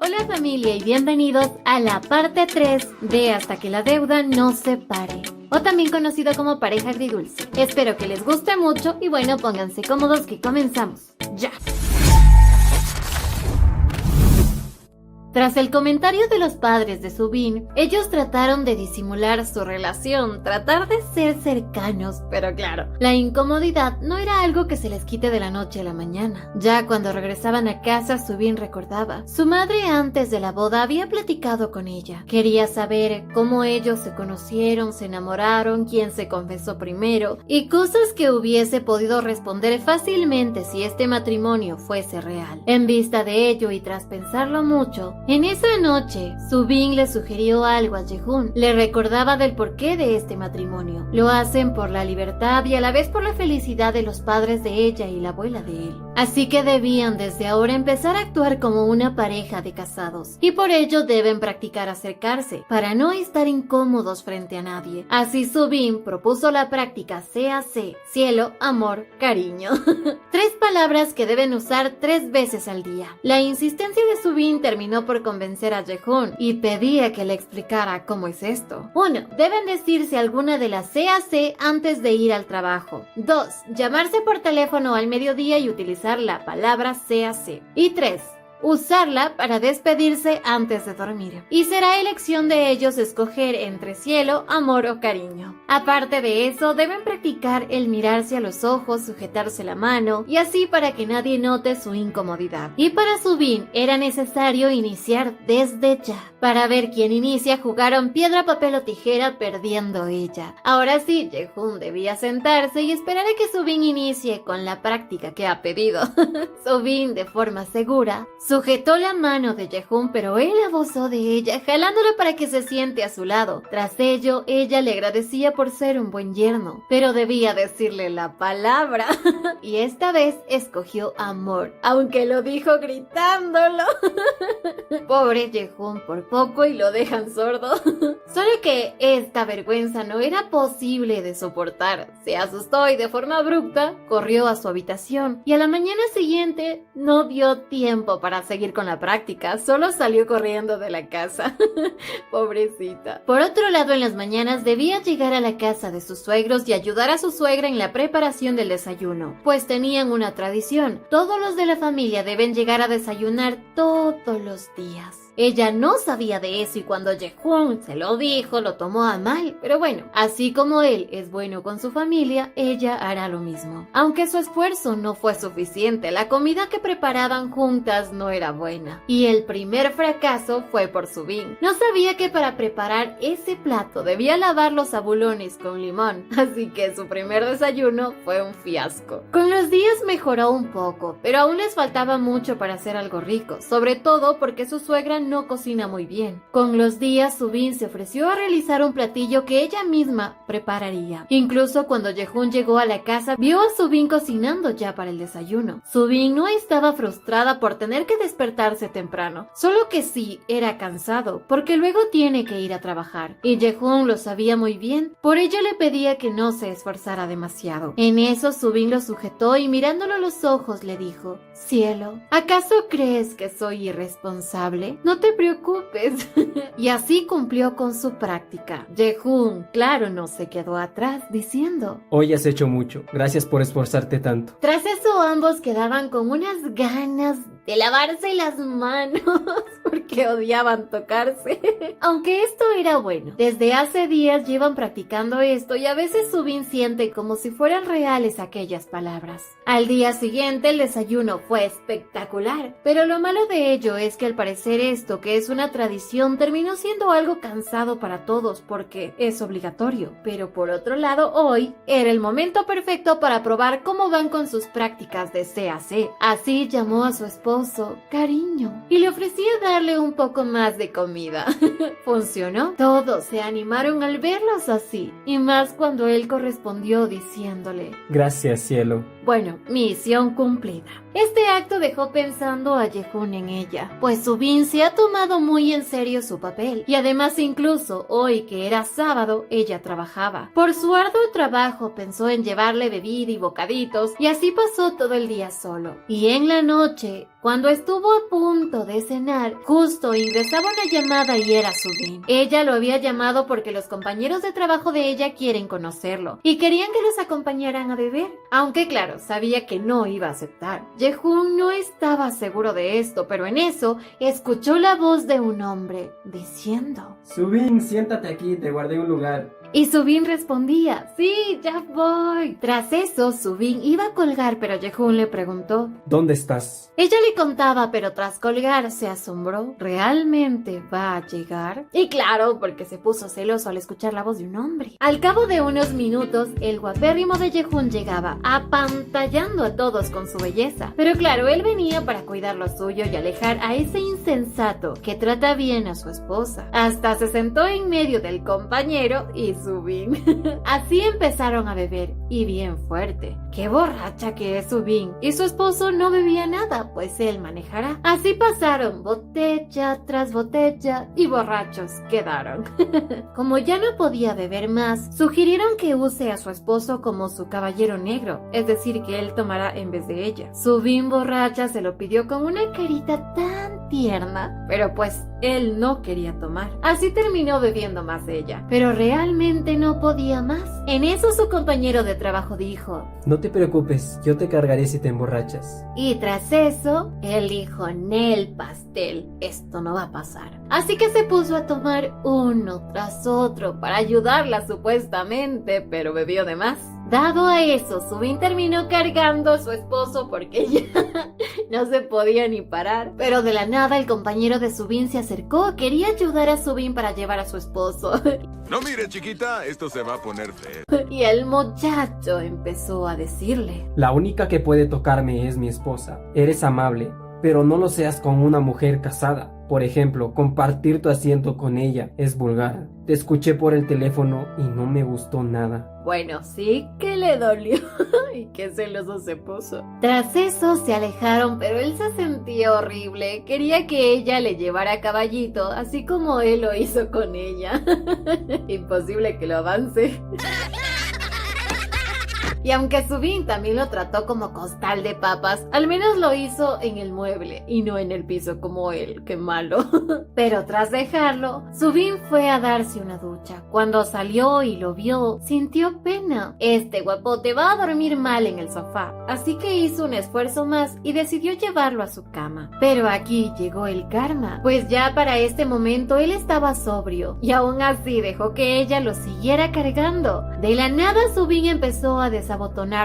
Hola familia y bienvenidos a la parte 3 de Hasta que la deuda nos separe, o también conocido como pareja agridulce. Espero que les guste mucho y bueno, pónganse cómodos que comenzamos ya. Tras el comentario de los padres de Subin, ellos trataron de disimular su relación, tratar de ser cercanos, pero claro, la incomodidad no era algo que se les quite de la noche a la mañana. Ya cuando regresaban a casa, Subin recordaba. Su madre antes de la boda había platicado con ella. Quería saber cómo ellos se conocieron, se enamoraron, quién se confesó primero, y cosas que hubiese podido responder fácilmente si este matrimonio fuese real. En vista de ello y tras pensarlo mucho, en esa noche, Subin le sugirió algo a Jehun. Le recordaba del porqué de este matrimonio. Lo hacen por la libertad y a la vez por la felicidad de los padres de ella y la abuela de él. Así que debían desde ahora empezar a actuar como una pareja de casados. Y por ello deben practicar acercarse, para no estar incómodos frente a nadie. Así Subin propuso la práctica CAC, cielo, amor, cariño. 3 palabras que deben usar 3 veces al día. La insistencia de Subin terminó por convencer a Jehun y pedía que le explicara cómo es esto. 1. Deben decirse alguna de las CAC antes de ir al trabajo. 2. Llamarse por teléfono al mediodía y utilizar la palabra CAC. Y 3. Usarla para despedirse antes de dormir. Y será elección de ellos escoger entre cielo, amor o cariño. Aparte de eso, deben practicar el mirarse a los ojos, sujetarse la mano y así para que nadie note su incomodidad. Y para Subin era necesario iniciar desde ya. Para ver quién inicia, jugaron piedra, papel o tijera, perdiendo ella. Ahora sí, Jehun debía sentarse y esperar a que Subin inicie con la práctica que ha pedido. Subin, de forma segura, sujetó la mano de Jehun, pero él abusó de ella, jalándola para que se siente a su lado. Tras ello, ella le agradecía por ser un buen yerno, pero debía decirle la palabra. Y esta vez escogió amor, aunque lo dijo gritándolo. Pobre Jehun, por poco y lo dejan sordo. Solo que esta vergüenza no era posible de soportar. Se asustó y de forma abrupta corrió a su habitación, y a la mañana siguiente no dio tiempo para seguir con la práctica, solo salió corriendo de la casa. Pobrecita. Por otro lado, en las mañanas debía llegar a la casa de sus suegros y ayudar a su suegra en la preparación del desayuno, pues tenían una tradición. Todos los de la familia deben llegar a desayunar todos los días. Ella no sabía de eso y cuando Jehun se lo dijo, lo tomó a mal, pero bueno, así como él es bueno con su familia, ella hará lo mismo. Aunque su esfuerzo no fue suficiente, la comida que preparaban juntas no era buena. Y el primer fracaso fue por Subin. No sabía que para preparar ese plato debía lavar los abulones con limón, así que su primer desayuno fue un fiasco. Con los días mejoró un poco, pero aún les faltaba mucho para hacer algo rico, sobre todo porque su suegra no cocina muy bien. Con los días, Subin se ofreció a realizar un platillo que ella misma prepararía. Incluso cuando Jehun llegó a la casa, vio a Subin cocinando ya para el desayuno. Subin no estaba frustrada por tener que despertarse temprano, solo que sí era cansado, porque luego tiene que ir a trabajar. Y Jehun lo sabía muy bien, por ello le pedía que no se esforzara demasiado. En eso, Subin lo sujetó y mirándolo a los ojos le dijo: cielo, ¿acaso crees que soy irresponsable? No te preocupes. Y así cumplió con su práctica. Jehun, claro, no se quedó atrás, diciendo: hoy has hecho mucho, gracias por esforzarte tanto. Tras eso ambos quedaban con unas ganas de lavarse las manos porque odiaban tocarse. Aunque esto era bueno, desde hace días llevan practicando esto y a veces Subin siente como si fueran reales aquellas palabras. Al día siguiente el desayuno fue espectacular, pero lo malo de ello es que al parecer esto, que es una tradición, terminó siendo algo cansado para todos porque es obligatorio. Pero por otro lado, hoy era el momento perfecto para probar cómo van con sus prácticas de CAC. Así llamó a su esposo cariño y le ofrecía darle un poco más de comida. Funcionó. Todos se animaron al verlos así, y más cuando él correspondió diciéndole: gracias, cielo, Bueno, misión cumplida. Este acto dejó pensando a Yehun en ella, pues Subin se ha tomado muy en serio su papel, y además incluso hoy que era sábado, ella trabajaba. Por su arduo trabajo pensó en llevarle bebida y bocaditos, y así pasó todo el día solo. Y en la noche, cuando estuvo a punto de cenar, justo ingresaba una llamada y era Subin. Ella lo había llamado porque los compañeros de trabajo de ella quieren conocerlo, y querían que los acompañaran a beber, aunque claro, sabía que no iba a aceptar. Yehun no estaba seguro de esto, pero en eso escuchó la voz de un hombre diciendo: Subin, siéntate aquí, te guardé un lugar. Y Subin respondía: sí, ya voy. Tras eso, Subin iba a colgar, pero Yehun le preguntó: ¿dónde estás? Ella le contaba, pero tras colgar se asombró. ¿Realmente va a llegar? Y claro, porque se puso celoso al escuchar la voz de un hombre. Al cabo de unos minutos, el guapérrimo de Yehun llegaba, apantallando a todos con su belleza. Pero claro, él venía para cuidar lo suyo y alejar a ese insensato que trata bien a su esposa. Hasta se sentó en medio del compañero y Subin. Así empezaron a beber, y bien fuerte. Qué borracha que es Subin. Y su esposo no bebía nada, pues él manejará. Así pasaron botella tras botella y borrachos quedaron. Como ya no podía beber más, sugirieron que use a su esposo como su caballero negro, es decir, que él tomará en vez de ella. Subin borracha se lo pidió con una carita tan tierna, pero pues él no quería tomar. Así terminó bebiendo más ella, pero realmente no podía más. En eso su compañero de trabajo dijo: no te preocupes, yo te cargaré si te emborrachas. Y tras eso, él dijo: Nel pastel, esto no va a pasar. Así que se puso a tomar uno tras otro para ayudarla supuestamente, pero bebió de más. Dado a eso, Subin terminó cargando a su esposo porque ya no se podía ni parar. Pero de la nada el compañero de Subin se acercó, quería ayudar a Subin para llevar a su esposo. No mire, chiquita, esto se va a poner feo. Y el muchacho empezó a decirle: la única que puede tocarme es mi esposa. Eres amable, pero no lo seas con una mujer casada. Por ejemplo, compartir tu asiento con ella es vulgar. Te escuché por el teléfono y no me gustó nada. Bueno, sí que le dolió y qué celoso se puso. Tras eso se alejaron, pero él se sentía horrible. Quería que ella le llevara caballito, así como él lo hizo con ella. Imposible que lo avance. Y aunque Subin también lo trató como costal de papas, al menos lo hizo en el mueble y no en el piso como él, qué malo. Pero tras dejarlo, Subin fue a darse una ducha. Cuando salió y lo vio, sintió pena. Este guapote va a dormir mal en el sofá, así que hizo un esfuerzo más y decidió llevarlo a su cama. Pero aquí llegó el karma, pues ya para este momento él estaba sobrio y aún así dejó que ella lo siguiera cargando. De la nada Subin empezó a desabotonar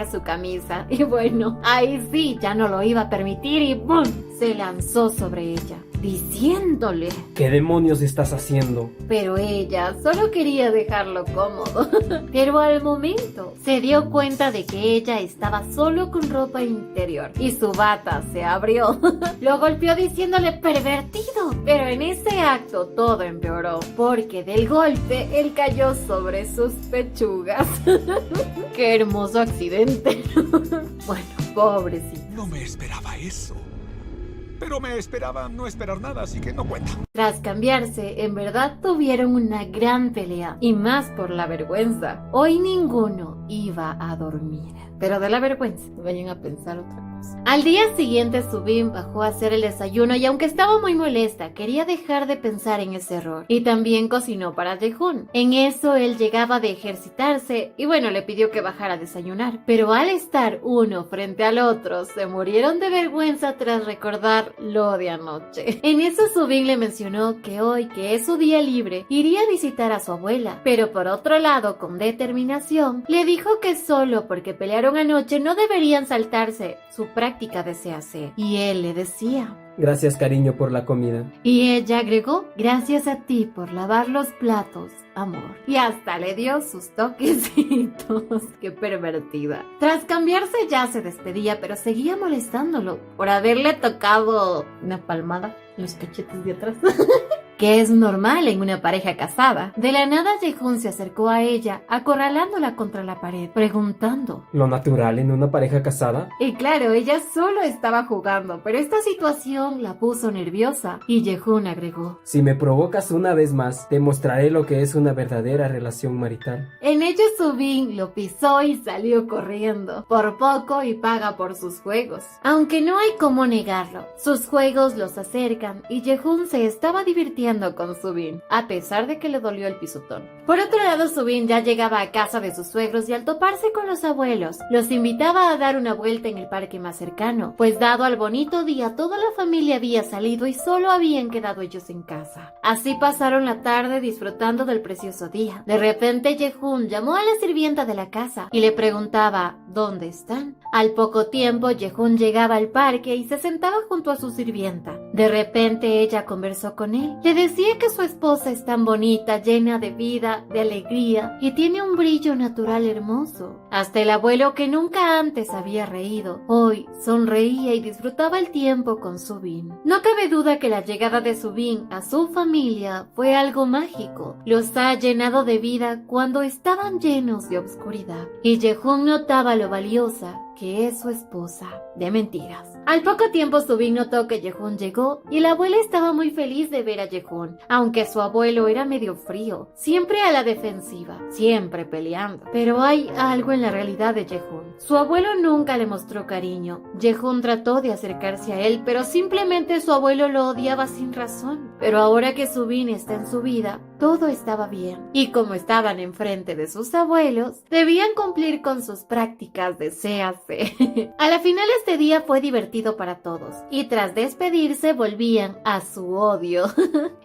su camisa y bueno, ahí sí ya no lo iba a permitir y ¡bum! Se lanzó sobre ella, diciéndole: ¿qué demonios estás haciendo? Pero ella solo quería dejarlo cómodo. Pero al momento se dio cuenta de que ella estaba solo con ropa interior y su bata se abrió. Lo golpeó diciéndole: pervertido. Pero en ese acto todo empeoró, porque del golpe él cayó sobre sus pechugas. Qué hermoso accidente. Bueno, pobrecito. No me esperaba eso. Pero me esperaba no esperar nada, así que no cuenta. Tras cambiarse, en verdad tuvieron una gran pelea, y más por la vergüenza. Hoy ninguno iba a dormir, pero de la vergüenza, vayan a pensar otra cosa. Al día siguiente Subin bajó a hacer el desayuno y aunque estaba muy molesta, quería dejar de pensar en ese error. Y también cocinó para Yehun. En eso él llegaba de ejercitarse y bueno, le pidió que bajara a desayunar. Pero al estar uno frente al otro, se murieron de vergüenza tras recordar lo de anoche. En eso Subin le mencionó que hoy, que es su día libre, iría a visitar a su abuela. Pero por otro lado, con determinación, le dijo que solo porque pelearon anoche no deberían saltarse su práctica de CAC. Y él le decía: gracias, cariño, por la comida. Y ella agregó: gracias a ti por lavar los platos, amor. Y hasta le dio sus toquecitos. Qué pervertida. Tras cambiarse ya se despedía, pero seguía molestándolo por haberle tocado una palmada en los cachetes de atrás. que es normal en una pareja casada. De la nada Jehun se acercó a ella, acorralándola contra la pared, preguntando: ¿Lo natural en una pareja casada? Y claro, ella solo estaba jugando, pero esta situación la puso nerviosa, y Jehun agregó: Si me provocas una vez más, te mostraré lo que es una verdadera relación marital. En ello Subin lo pisó y salió corriendo, por poco y paga por sus juegos. Aunque no hay cómo negarlo, sus juegos los acercan y Jehun se estaba divirtiendo con Subin, a pesar de que le dolió el pisotón. Por otro lado, Subin ya llegaba a casa de sus suegros y al toparse con los abuelos, los invitaba a dar una vuelta en el parque más cercano, pues dado al bonito día toda la familia había salido y solo habían quedado ellos en casa. Así pasaron la tarde disfrutando del precioso día. De repente Jehun llamó a la sirvienta de la casa y le preguntaba ¿dónde están? Al poco tiempo Jehun llegaba al parque y se sentaba junto a su sirvienta. De repente ella conversó con él. Le decía que su esposa es tan bonita, llena de vida, de alegría y tiene un brillo natural hermoso. Hasta el abuelo, que nunca antes había reído, hoy sonreía y disfrutaba el tiempo con Subin. No cabe duda que la llegada de Subin a su familia fue algo mágico. Los ha llenado de vida cuando estaban llenos de obscuridad. Y Jehun notaba lo valiosa que es su esposa. De mentiras. Al poco tiempo Subin notó que Jehun llegó y la abuela estaba muy feliz de ver a Jehun, aunque su abuelo era medio frío, siempre a la defensiva, siempre peleando. Pero hay algo en la realidad de Jehun. Su abuelo nunca le mostró cariño. Jehun trató de acercarse a él, pero simplemente su abuelo lo odiaba sin razón. Pero ahora que Subin está en su vida, todo estaba bien. Y como estaban enfrente de sus abuelos, debían cumplir con sus prácticas de séase. A la final este día fue divertido para todos, y tras despedirse volvían a su odio,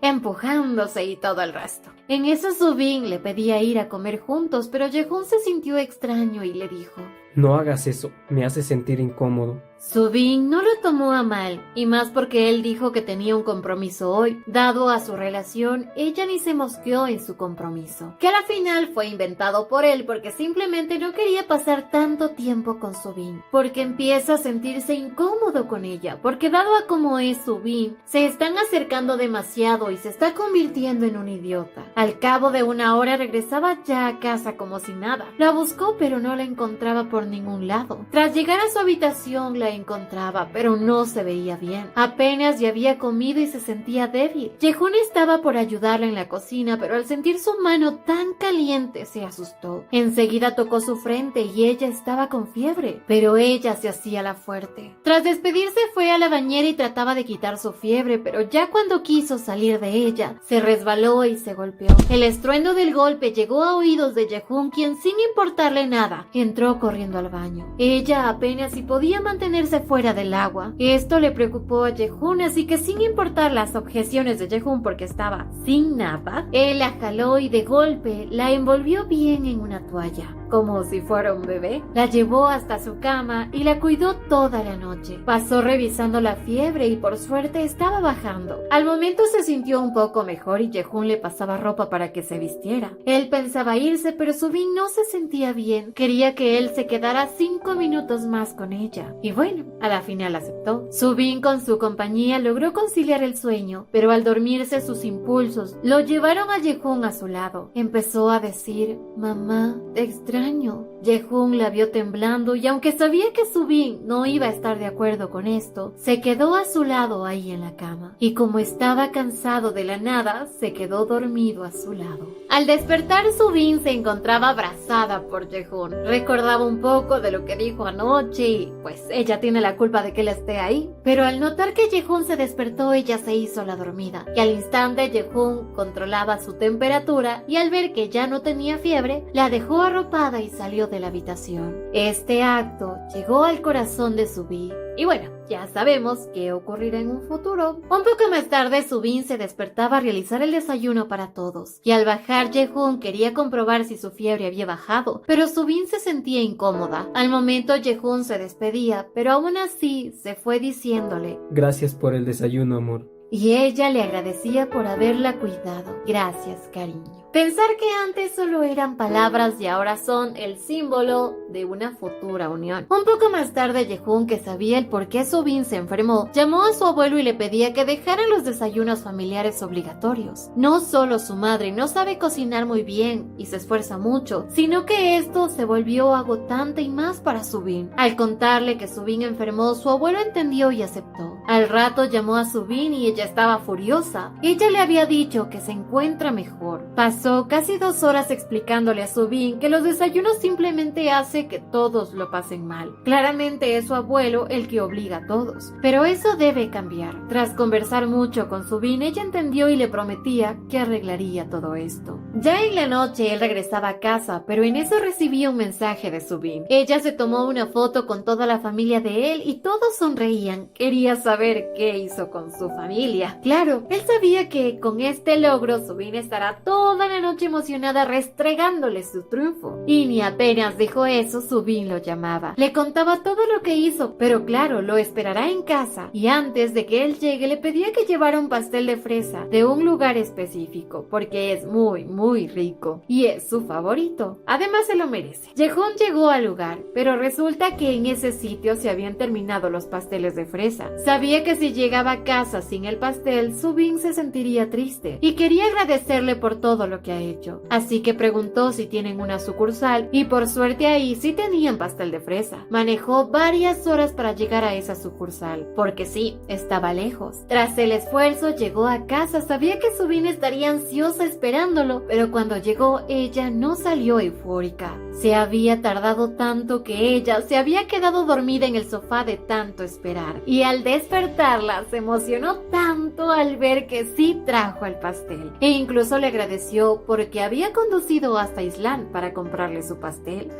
empujándose y todo el resto. En eso Subin le pedía ir a comer juntos, pero Jehun se sintió extraño y le dijo: No hagas eso, me hace sentir incómodo. Subin no lo tomó a mal, y más porque él dijo que tenía un compromiso hoy. Dado a su relación, ella ni se mosqueó en su compromiso, que a la final fue inventado por él porque simplemente no quería pasar tanto tiempo con Subin, porque empieza a sentirse incómodo con ella, porque dado a cómo es Subin, se están acercando demasiado y se está convirtiendo en un idiota. Al cabo de una hora regresaba ya a casa como si nada. La buscó pero no la encontraba por ningún lado. Tras llegar a su habitación la encontraba, pero no se veía bien. Apenas ya había comido y se sentía débil. Jehun estaba por ayudarla en la cocina, pero al sentir su mano tan caliente se asustó. Enseguida tocó su frente y ella estaba con fiebre, pero ella se hacía la fuerte. Tras despedirse fue a la bañera y trataba de quitar su fiebre, pero ya cuando quiso salir de ella, se resbaló y se golpeó. El estruendo del golpe llegó a oídos de Jehun, quien sin importarle nada, entró corriendo al baño. Ella apenas si podía mantenerse fuera del agua. Esto le preocupó a Jehun, así que sin importar las objeciones de Jehun porque estaba sin nada, él la jaló y de golpe la envolvió bien en una toalla, como si fuera un bebé. La llevó hasta su cama y la cuidó toda la noche. Pasó revisando la fiebre y por suerte estaba bajando. Al momento se sintió un poco mejor y Jehun le pasaba ropa para que se vistiera. Él pensaba irse, pero Subin no se sentía bien. Quería que él se quedara 5 minutos más con ella. Y bueno, a la final aceptó. Subin con su compañía logró conciliar el sueño, pero al dormirse sus impulsos lo llevaron a Jehun a su lado. Empezó a decir: mamá, te extraño. Jehun la vio temblando y aunque sabía que Subin no iba a estar de acuerdo con esto, se quedó a su lado ahí en la cama. Y como estaba cansado de la nada, se quedó dormido a su lado. Al despertar, Subin se encontraba abrazada por Jehun. Recordaba un poco de lo que dijo anoche y pues ella tiene la culpa de que él esté ahí. Pero al notar que Jehun se despertó, ella se hizo la dormida. Y al instante Jehun controlaba su temperatura y al ver que ya no tenía fiebre, la dejó arropada y salió de la habitación. Este acto llegó al corazón de Subin. Y bueno, ya sabemos qué ocurrirá en un futuro. Un poco más tarde, Subin se despertaba a realizar el desayuno para todos. Y al bajar, Jehun quería comprobar si su fiebre había bajado, pero Subin se sentía incómoda. Al momento, Jehun se despedía, pero aún así se fue diciéndole: Gracias por el desayuno, amor. Y ella le agradecía por haberla cuidado. Gracias, cariño. Pensar que antes solo eran palabras y ahora son el símbolo de una futura unión. Un poco más tarde, Yehun, que sabía el por qué Subin se enfermó, llamó a su abuelo y le pedía que dejaran los desayunos familiares obligatorios. No solo su madre no sabe cocinar muy bien y se esfuerza mucho, sino que esto se volvió agotante y más para Subin. Al contarle que Subin enfermó, su abuelo entendió y aceptó. Al rato llamó a Subin y ella estaba furiosa. Ella le había dicho que se encuentra mejor. Pasó casi 2 horas explicándole a Subin que los desayunos simplemente hace que todos lo pasen mal. Claramente es su abuelo el que obliga a todos. Pero eso debe cambiar. Tras conversar mucho con Subin, ella entendió y le prometía que arreglaría todo esto. Ya en la noche él regresaba a casa, pero en eso recibía un mensaje de Subin. Ella se tomó una foto con toda la familia de él y todos sonreían. Quería saber qué hizo con su familia. Claro, él sabía que con este logro Subin estará toda la noche emocionada restregándole su triunfo. Y ni apenas dijo eso, Subin lo llamaba. Le contaba todo lo que hizo, pero claro, lo esperará en casa. Y antes de que él llegue, le pedía que llevara un pastel de fresa de un lugar específico, porque es muy rico y es su favorito. Además se lo merece. Yehun llegó al lugar, pero resulta que en ese sitio se habían terminado los pasteles de fresa. Sabía que si llegaba a casa sin el pastel, Subin se sentiría triste y quería agradecerle por todo lo que ha hecho. Así que preguntó si tienen una sucursal y por suerte ahí sí tenían pastel de fresa. Manejó varias horas para llegar a esa sucursal, porque sí, estaba lejos. Tras el esfuerzo llegó a casa, sabía que Subin estaría ansiosa esperándolo, pero cuando llegó ella no salió eufórica. Se había tardado tanto que ella se había quedado dormida en el sofá de tanto esperar, y al despertarla se emocionó tanto al ver que sí trajo el pastel, e incluso le agradeció porque había conducido hasta Island para comprarle su pastel.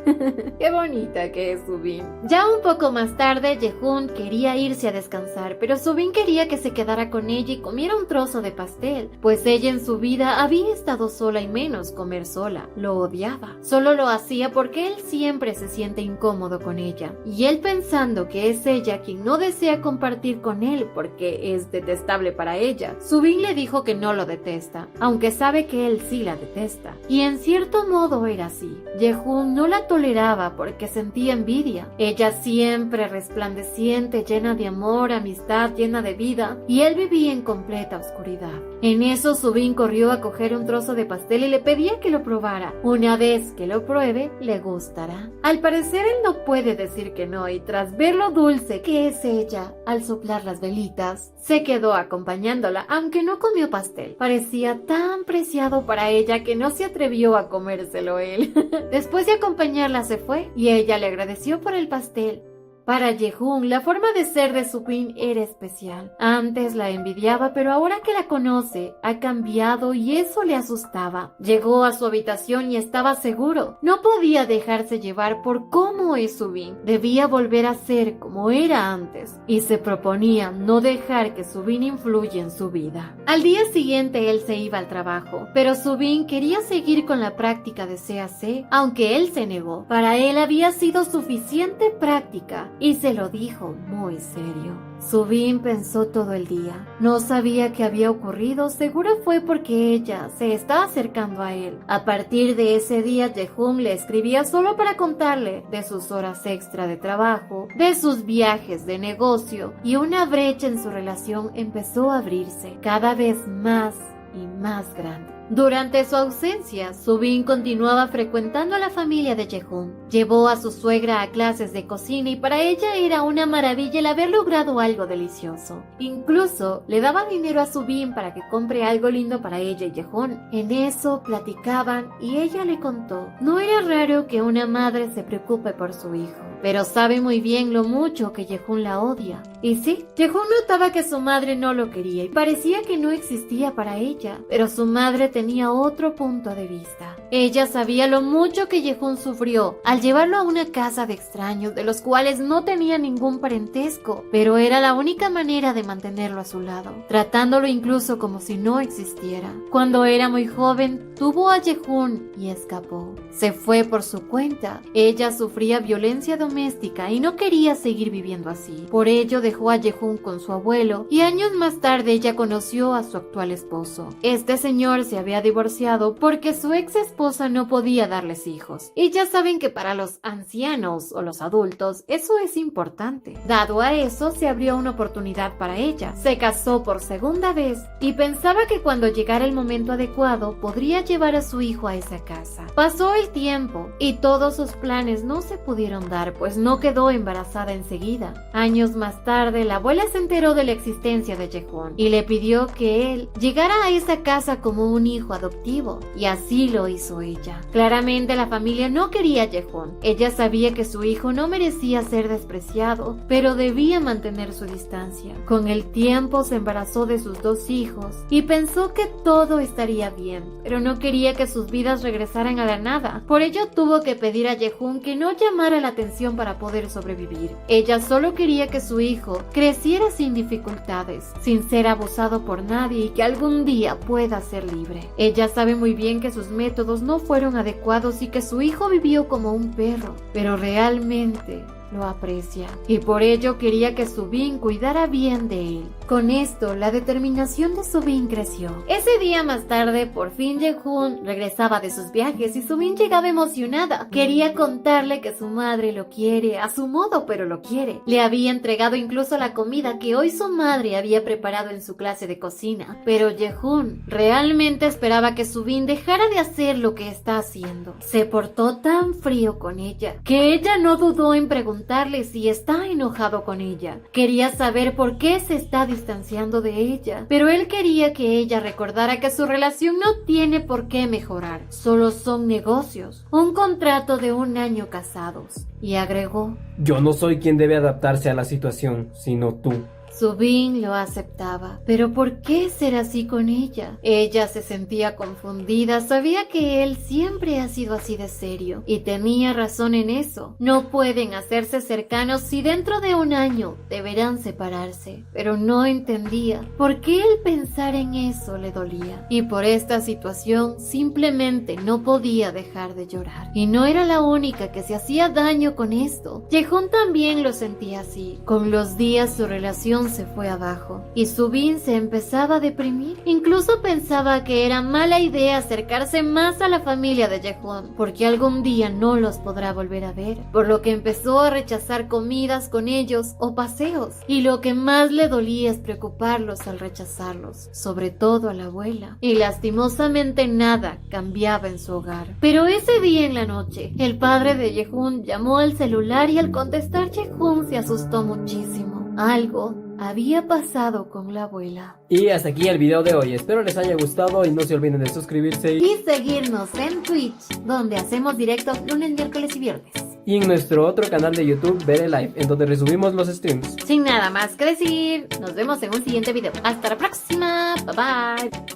Qué bonita que es Subin. Ya un poco más tarde, Yehun quería irse a descansar, pero Subin quería que se quedara con ella y comiera un trozo de pastel, pues ella en su vida había estado sola y menos comer sola. Lo odiaba. Solo lo hacía porque él siempre se siente incómodo con ella, y él pensando que es ella quien no desea compartir con él porque es detestable para ella. Subin le dijo que no lo detesta, aunque sabe que él sí la detesta, y en cierto modo era así. Yehun no la toleraba porque sentía envidia. Ella siempre resplandeciente, llena de amor, amistad, llena de vida, y él vivía en completa oscuridad. En eso Subin corrió a coger un trozo de pastel y le pedía que lo probara. Una vez que lo pruebe, le gustará. Al parecer él no puede decir que no, y tras ver lo dulce que es ella al soplar las velitas, se quedó acompañándola, aunque no comió pastel. Parecía tan preciado para ella que no se atrevió a comérselo él. Después de acompañarla se fue, y ella le agradeció por el pastel. Para Yehun, la forma de ser de Subin era especial. Antes la envidiaba, pero ahora que la conoce, ha cambiado y eso le asustaba. Llegó a su habitación y estaba seguro. No podía dejarse llevar por cómo es Subin. Debía volver a ser como era antes, y se proponía no dejar que Subin influya en su vida. Al día siguiente él se iba al trabajo, pero Subin quería seguir con la práctica de CAC, aunque él se negó. Para él había sido suficiente práctica, y se lo dijo muy serio. Subin pensó todo el día. No sabía qué había ocurrido, seguro fue porque ella se estaba acercando a él. A partir de ese día, Yehun le escribía solo para contarle de sus horas extra de trabajo, de sus viajes de negocio, y una brecha en su relación empezó a abrirse, cada vez más y más grande. Durante su ausencia, Subin continuaba frecuentando a la familia de Yehun. Llevó a su suegra a clases de cocina y para ella era una maravilla el haber logrado algo delicioso. Incluso le daba dinero a Subin para que compre algo lindo para ella y Yehun. En eso platicaban y ella le contó. No era raro que una madre se preocupe por su hijo, pero sabe muy bien lo mucho que Yehun la odia. Y sí, Yehun notaba que su madre no lo quería y parecía que no existía para ella, pero su madre tenía otro punto de vista. Ella sabía lo mucho que Yehun sufrió al llevarlo a una casa de extraños de los cuales no tenía ningún parentesco, pero era la única manera de mantenerlo a su lado, tratándolo incluso como si no existiera. Cuando era muy joven, tuvo a Yehun y escapó. Se fue por su cuenta. Ella sufría violencia doméstica y no quería seguir viviendo así. Por ello dejó a Yehun con su abuelo y años más tarde ella conoció a su actual esposo. Este señor se había había divorciado porque su ex esposa no podía darles hijos. Y ya saben que para los ancianos o los adultos eso es importante. Dado a eso, se abrió una oportunidad para ella. Se casó por segunda vez y pensaba que cuando llegara el momento adecuado podría llevar a su hijo a esa casa. Pasó el tiempo y todos sus planes no se pudieron dar, pues no quedó embarazada enseguida. Años más tarde, la abuela se enteró de la existencia de Yehun y le pidió que él llegara a esa casa como un hijo adoptivo, y así lo hizo ella. Claramente la familia no quería a Yehun. Ella sabía que su hijo no merecía ser despreciado, pero debía mantener su distancia. Con el tiempo se embarazó de sus 2 hijos y pensó que todo estaría bien, pero no quería que sus vidas regresaran a la nada. Por ello tuvo que pedir a Yehun que no llamara la atención para poder sobrevivir. Ella solo quería que su hijo creciera sin dificultades, sin ser abusado por nadie y que algún día pueda ser libre. Ella sabe muy bien que sus métodos no fueron adecuados y que su hijo vivió como un perro, pero realmente lo aprecia y por ello quería que Subin cuidara bien de él. Con esto, la determinación de Subin creció. Ese día más tarde, por fin Yehun regresaba de sus viajes y Subin llegaba emocionada. Quería contarle que su madre lo quiere, a su modo, pero lo quiere. Le había entregado incluso la comida que hoy su madre había preparado en su clase de cocina. Pero Yehun realmente esperaba que Subin dejara de hacer lo que está haciendo. Se portó tan frío con ella que ella no dudó en preguntarle si está enojado con ella. Quería saber por qué se está distanciando de ella, pero él quería que ella recordara que su relación no tiene por qué mejorar, solo son negocios, un contrato de 1 año casados. Y agregó: yo no soy quien debe adaptarse a la situación, sino tú. Subin lo aceptaba, pero ¿por qué ser así con ella? Ella se sentía confundida, sabía que él siempre ha sido así de serio, y tenía razón en eso. No pueden hacerse cercanos si dentro de 1 año deberán separarse, pero no entendía por qué el pensar en eso le dolía, y por esta situación simplemente no podía dejar de llorar. Y no era la única que se hacía daño con esto. Yehun también lo sentía así. Con los días su relación se fue abajo y Subin se empezaba a deprimir. Incluso pensaba que era mala idea acercarse más a la familia de Yehun porque algún día no los podrá volver a ver, por lo que empezó a rechazar comidas con ellos o paseos, y lo que más le dolía es preocuparlos al rechazarlos, sobre todo a la abuela, y lastimosamente nada cambiaba en su hogar. Pero ese día en la noche, el padre de Yehun llamó al celular y al contestar Yehun se asustó muchísimo. Algo había pasado con la abuela. Y hasta aquí el video de hoy, espero les haya gustado y no se olviden de suscribirse y seguirnos en Twitch, donde hacemos directos lunes, miércoles y viernes. Y en nuestro otro canal de YouTube, Bere Live, en donde resumimos los streams. Sin nada más que decir, nos vemos en un siguiente video. Hasta la próxima, bye bye.